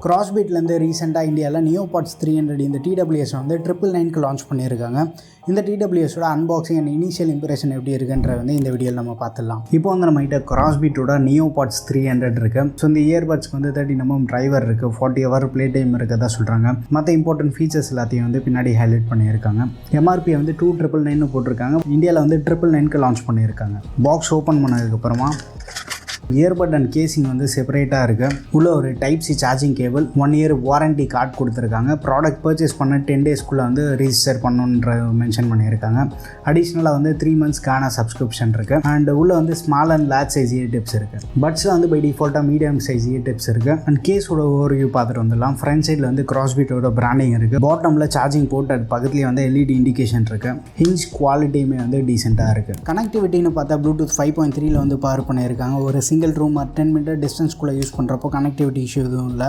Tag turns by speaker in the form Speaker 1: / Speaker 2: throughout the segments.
Speaker 1: Crossbeats ரீசெண்டாக இந்தியாவில் neopods 300 இந்த TWS வந்து 999க்கு லான்ச் பண்ணியிருக்காங்க. இந்த TWSோட அன்பாக்சிங் அண்ட் இனிஷியல் இம்ப்ரெஷன் எப்படி இருக்குன்றத இந்த வீடியோவில் நம்ம பார்த்துடலாம். இப்போ வந்து நம்மகிட்ட Crossbeatஸோட neopods 300 இருக்குது. ஸோ இந்த இயர்பட்ஸ்க்கு வந்து 30mm டிரைவர் இருக்குது, 40 hour ப்ளே டைம் இருக்கிறதா சொல்கிறாங்க. மற்ற இம்பார்ட்டன்ட் ஃபீச்சர்ஸ் எல்லாத்தையும் வந்து பின்னாடி ஹைலைட் பண்ணியிருக்காங்க. MRP வந்து 2999 போட்டிருக்காங்க. இந்தியாவில் வந்து 999க்கு லான்ச் பண்ணியிருக்காங்க. பாக்ஸ் ஓப்பன் பண்ணதுக்கப்புறமா இயர்பட் அண்ட் கேசிங் வந்து செப்பரேட்டாக இருக்குது. உள்ள ஒரு type C charging cable, 1 year warranty card கொடுத்துருக்காங்க. ப்ராடக்ட் பர்ச்சேஸ் பண்ண 10 daysக்குள்ளே வந்து ரிஜிஸ்டர் பண்ணணுன்ற மென்ஷன் பண்ணியிருக்காங்க. அடிஷ்னலாக வந்து 3 monthsக்கான சப்ஸ்கிரிப்ஷன் இருக்குது. அண்ட் உள்ள வந்து small and large size year tips இருக்குது. பட்ஸில் வந்து பை டிஃபால்ட்டாக மீடியம் சைஸ் இயர் டிப்ஸ் இருக்குது. அண்ட் கேஸோட ஓவர்வியூ பார்த்துட்டு வந்துடலாம். ஃப்ரண்ட் சைடில் வந்து Crossbeatஸோட பிராண்டிங் இருக்குது. பாட்டமில் சார்ஜிங் போட்டு அது பக்கத்துலேயே வந்து LED இண்டிகேஷன் இருக்குது. ஹிஞ்ச் குவாலிட்டியுமே வந்து டீசெண்டாக இருக்குது. கனெக்டிவிட்டின்னு பார்த்தா Bluetooth 5.3ல வந்து பவர் பண்ணியிருக்காங்க. ஒரு சிங்கிள் ரூம் 10 meter டிஸ்டன்ஸ்குள்ளே யூஸ் பண்ணுறப்போ கனெக்டிவிட்டி இஷ்யூ எதுவும் இல்லை.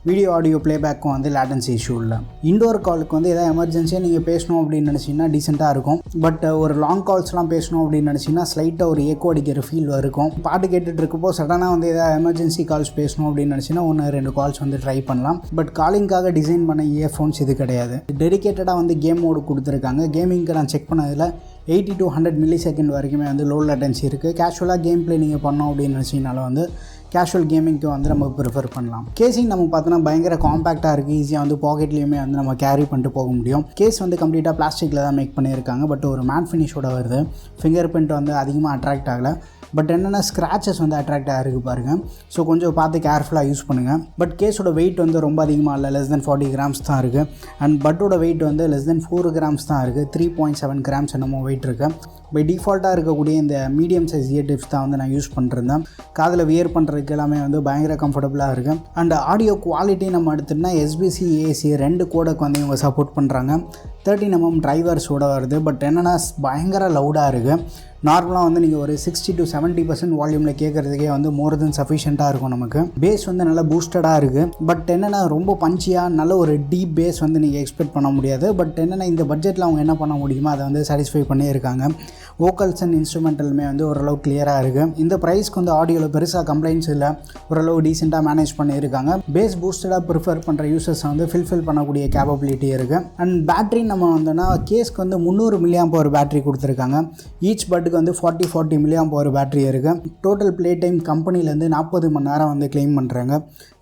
Speaker 1: வீடியோ ஆடியோ ப்ளேபேக்கும் வந்து லேட்டன்சி இஷ்யூ இல்லை. இண்டோர் காலுக்கு வந்து எதாவது எமர்ஜென்சியாக நீங்கள் பேசணும் அப்படின்னு நினச்சிங்கன்னா டீசெண்டாக இருக்கும். பட் ஒரு லாங் கால்ஸ்லாம் பேசணும் அப்படின்னு நினச்சிங்கன்னா ஸ்லைட்டாக ஒரு ஏக்கோ அடிக்கிற ஃபீல் இருக்கும். பாட்டு கேட்டுட்டு இருக்கப்போ சடனாக வந்து எதாவது எமர்ஜென்சி கால்ஸ் பேசணும் அப்படின்னு நினச்சின்னா 1-2 கால்ஸ் வந்து ட்ரை பண்ணலாம். பட் காலிங்காக டிசைன் பண்ண இயர்ஃபோன்ஸ் இது கிடையாது. டெடிக்கேட்டடாக வந்து கேம் மோடு கொடுத்துருக்காங்க. கேமிங்க்கு நான் செக் பண்ணதில் 80 to 100 millisecond வரைக்குமே வந்து லோ லேட்டன்சி இருக்குது. கேஷுவலாக கேம் ப்ளே நீங்கள் பண்ணோம் அப்படின்னு நினச்சிங்கனால வந்து கேஷுவல் கேமிங்க்கு வந்து நம்ம ப்ரிஃபர் பண்ணலாம். கேஸிங் நம்ம பார்த்தோன்னா பயங்கர காம்பேக்டாக இருக்குது. ஈஸியாக வந்து பாக்கெட்லேயுமே வந்து நம்ம கேரி பண்ணிட்டு போக முடியும். கேஸ் வந்து கம்ப்ளீட்டாக பிளாஸ்டிக்கில் தான் மேக் பண்ணியிருக்காங்க. பட் ஒரு மேட் ஃபினிஷோட வருது. ஃபிங்கர் பிரிண்ட் வந்து அதிகமாக அட்ராக்ட் ஆகலை. பட் என்னென்னா ஸ்க்ராச்சஸ் வந்து அட்ராக்டாக இருக்குது பாருங்கள். ஸோ கொஞ்சம் பார்த்து கேர்ஃபுல்லாக யூஸ் பண்ணுங்கள். பட் கேஸோட வெயிட் வந்து ரொம்ப அதிகமாக இல்லை, less than 40 grams தான் இருக்குது. அண்ட் பட்டோட வெயிட் வந்து less than 4 grams தான் இருக்குது. 3.7 grams என்னமோ வெயிட் இருக்குது. பை டிஃபால்ட்டாக இருக்கக்கூடிய இந்த மீடியம் சைஸ் இயர் டிப்ஸ் தான் வந்து நான் யூஸ் பண்ணிருந்தேன். காதில் வியர் பண்ணுறதுக்கு எல்லாமே வந்து பயங்கர கம்ஃபர்டபுளாக இருக்குது. அண்ட் ஆடியோ குவாலிட்டி நம்ம எடுத்துகிட்டோம்னா SBC AC 2 கோடக்கு வந்து இவங்க சப்போர்ட் பண்ணுறாங்க. 30mm டிரைவர்ஸோட வருது. பட் என்னென்னா பயங்கர லவுடாக இருக்குது. நார்மலாக வந்து நீங்கள் ஒரு 60 to 70% வால்யூமில் கேட்குறதுக்கே வந்து மோர் தென் சஃபிஷியண்ட்டாக இருக்கும் நமக்கு. பேஸ் வந்து நல்லா பூஸ்டடாக இருக்குது. பட் என்னென்னா ரொம்ப பஞ்சியாக நல்ல ஒரு டீப் பேஸ் வந்து நீங்கள் எக்ஸ்பெக்ட் பண்ண முடியாது. பட் என்னென்னா இந்த பட்ஜெட்டில் அவங்க என்ன பண்ண முடியுமோ அதை வந்து சாட்டிஸ்ஃபை பண்ணியிருக்காங்க. வோக்கல்ஸ் அண்ட் இன்ஸ்ட்ருமெண்டலுமே வந்து ஓரளவு கிளியராக இருக்குது. இந்த ப்ரைஸ்க்கு வந்து ஆடியோவில் பெருசாக கம்ப்ளைண்ட்ஸ் இல்லை. ஓரளவு டீசெண்டாக மேனேஜ் பண்ணியிருக்காங்க. பேஸ் பூஸ்டடாக ப்ரிஃபர் பண்ணுற யூசர்ஸ் வந்து ஃபில்ஃபில் பண்ணக்கூடிய கேப்பபிலிட்டி இருக்குது. அண்ட் பேட்டரி நம்ம வந்தோன்னா கேஸ்க்கு வந்து 300 mAh பேட்டரி கொடுத்துருக்காங்க. ஈச் பட்டுக்கு வந்து 40 mAh பேட்டரி இருக்குது. டோட்டல் ப்ளே டைம் கம்பெனிலேருந்து 40 மணி நேரம் வந்து கிளைம் பண்ணுறாங்க.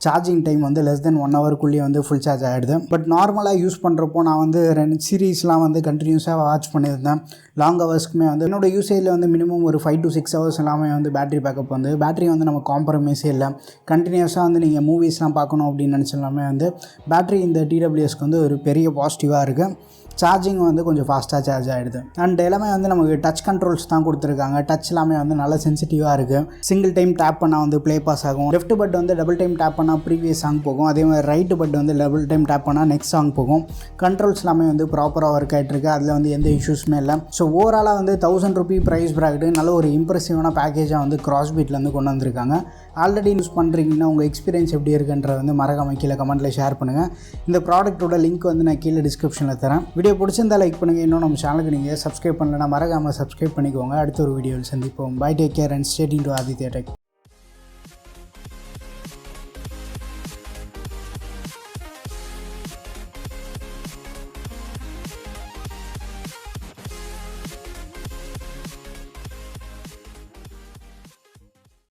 Speaker 1: சார்ஜிங் டைம் வந்து less than 1 hourக்குள்ளேயே வந்து ஃபுல் சார்ஜ் ஆகிடுது. பட் நார்மலாக யூஸ் பண்ணுறப்போ நான் வந்து 2 சீரீஸ்லாம் வந்து கண்டினியூஸாக வாட்ச் பண்ணியிருந்தேன். லாங் ஹவர்ஸ்க்குமே வந்து என்னோடய யூசேஜில் வந்து மினிமம் ஒரு 5 to 6 hours எல்லாமே வந்து பேட்டரி பேக்கப் வந்து பேட்டரி வந்து நம்ம காம்ப்ரமைஸே இல்லை. கண்டினியூஸாக வந்து நீங்கள் மூவிஸ்லாம் பார்க்கணும் அப்படின்னு நினச்சலாமே வந்து பேட்டரி இந்த TWSக்கு வந்து ஒரு பெரிய பாசிட்டிவாக இருக்குது. சார்ஜிங் வந்து கொஞ்சம் ஃபாஸ்ட்டாக சார்ஜ் ஆகிடுது. அண்ட் எல்லாமே வந்து நமக்கு டச் கண்ட்ரோல்ஸ் தான் கொடுத்துருக்காங்க. டச் எல்லாமே வந்து நல்லா சென்சிட்டிவாக இருக்குது. சிங்கிள் டைம் டேப் பண்ணால் வந்து ப்ளே பாஸ் ஆகும். லெஃப்ட் பட் வந்து டபுள் டைம் டேப் பண்ணால் ப்ரீவியஸ் சாங் போகும். அதே மாதிரி ரைட்டு பட் வந்து டபுள் டைம் டேப் பண்ணால் நெக்ஸ்ட் சாங் போகும். கண்ட்ரோல்ஸ் எல்லாமே வந்து ப்ராப்பராக ஒர்க் ஆகிட்டுருக்கு. அதில் வந்து எந்த இஷ்யூஸுமே இல்லை. ஸோ ஓவராலாக வந்து 1000 rupee ப்ரைஸ் ப்ராக்கெட்டு நல்ல ஒரு இம்ப்ரெசிவான பேக்கேஜாக வந்து Crossbeatலேருந்து கொண்டு வந்திருக்காங்க. ஆல்ரெடி யூஸ் பண்ணுறீங்கன்னா உங்கள் எக்ஸ்பீரியன்ஸ் எப்படி இருக்குன்றத வந்து மறக்காம கீழே கமெண்ட்டில் ஷேர் பண்ணுங்கள். இந்த ப்ராடக்ட்டோட லிங்க் வந்து நான் கீழே டிஸ்கிரிப்ஷனில் தரேன். வீடியோ பிடிச்சிருந்தா லைக் பண்ணுங்கள். இன்னும் நம்ம சேனலுக்கு நீங்கள் சப்ஸ்கிரைப் பண்ணலன்னா மறக்காமல் சப்ஸ்கிரைப் பண்ணிக்கோங்க. அடுத்த ஒரு வீடியோவில் சந்திப்போம். Bye, take care and stay tuned to Aditya tech.